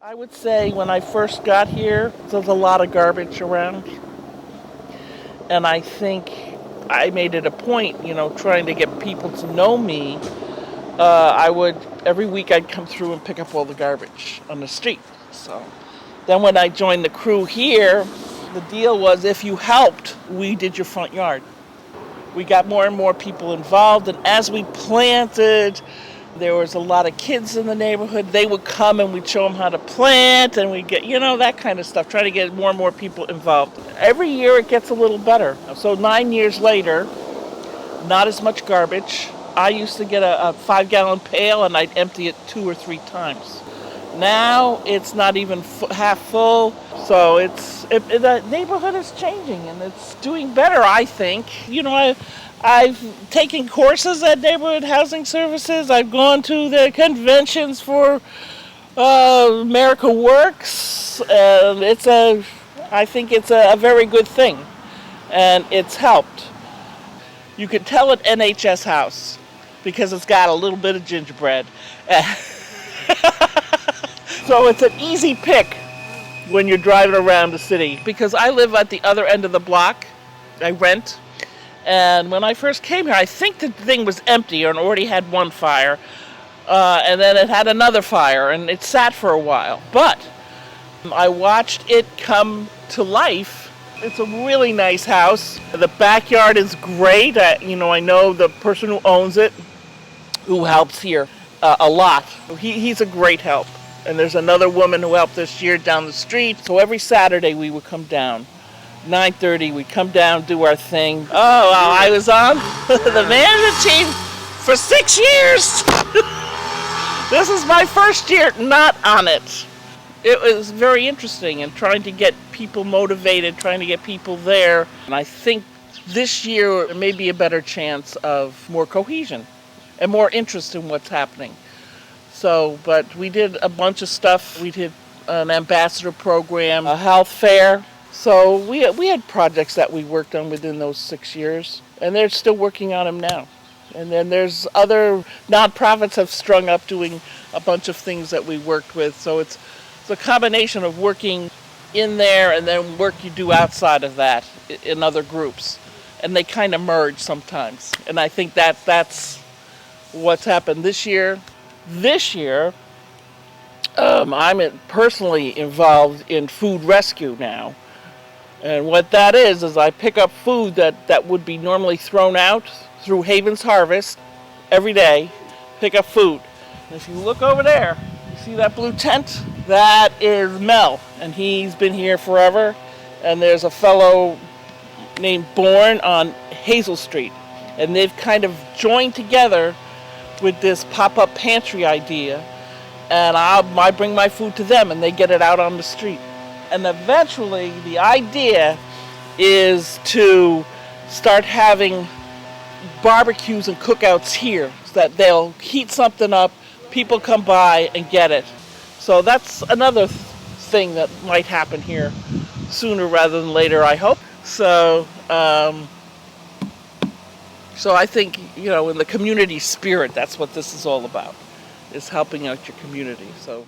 I would say when I first got here, there was a lot of garbage around. And I think I made it a point, trying to get people to know me. Every week I'd come through and pick up all the garbage on the street. So then when I joined the crew here, the deal was if you helped, we did your front yard. We got more and more people involved, and as we planted, there was a lot of kids in the neighborhood. They would come and we'd show them how to plant, and we'd get, that kind of stuff, try to get more and more people involved. Every year it gets a little better. So 9 years later, not as much garbage. I used to get a 5-gallon pail and I'd empty it 2 or 3 times. Now it's not even half full. So the neighborhood is changing and it's doing better, I think. I've taken courses at Neighborhood Housing Services. I've gone to the conventions for America Works. I think it's a very good thing, and it's helped. You can tell at NHS House because it's got a little bit of gingerbread. So it's an easy pick when you're driving around the city. Because I live at the other end of the block. I rent. And when I first came here, I think the thing was empty and already had one fire. And then it had another fire, and it sat for a while. But I watched it come to life. It's a really nice house. The backyard is great. I know the person who owns it, who helps here a lot. He's a great help. And there's another woman who helped this year down the street. So every Saturday we would come down. 9:30, we'd come down, do our thing. Oh, wow, I was on the management team for 6 years. This is my first year not on it. It was very interesting and trying to get people motivated, trying to get people there. And I think this year there may be a better chance of more cohesion and more interest in what's happening. But we did a bunch of stuff. We did an ambassador program, a health fair. So we had projects that we worked on within those 6 years, and they're still working on them now. And then there's other nonprofits have strung up doing a bunch of things that we worked with. So it's a combination of working in there and then work you do outside of that in other groups. And they kind of merge sometimes. And I think that's what's happened this year. This year, I'm personally involved in food rescue now. And what that is I pick up food that would be normally thrown out through Haven's Harvest every day, pick up food. And if you look over there, you see that blue tent? That is Mel, and he's been here forever. And there's a fellow named Bourne on Hazel Street. And they've kind of joined together with this pop-up pantry idea. And I bring my food to them, and they get it out on the street. And eventually, the idea is to start having barbecues and cookouts here, so that they'll heat something up, people come by and get it. So that's another thing that might happen here sooner rather than later, I hope. So I think, in the community spirit, that's what this is all about, is helping out your community. So.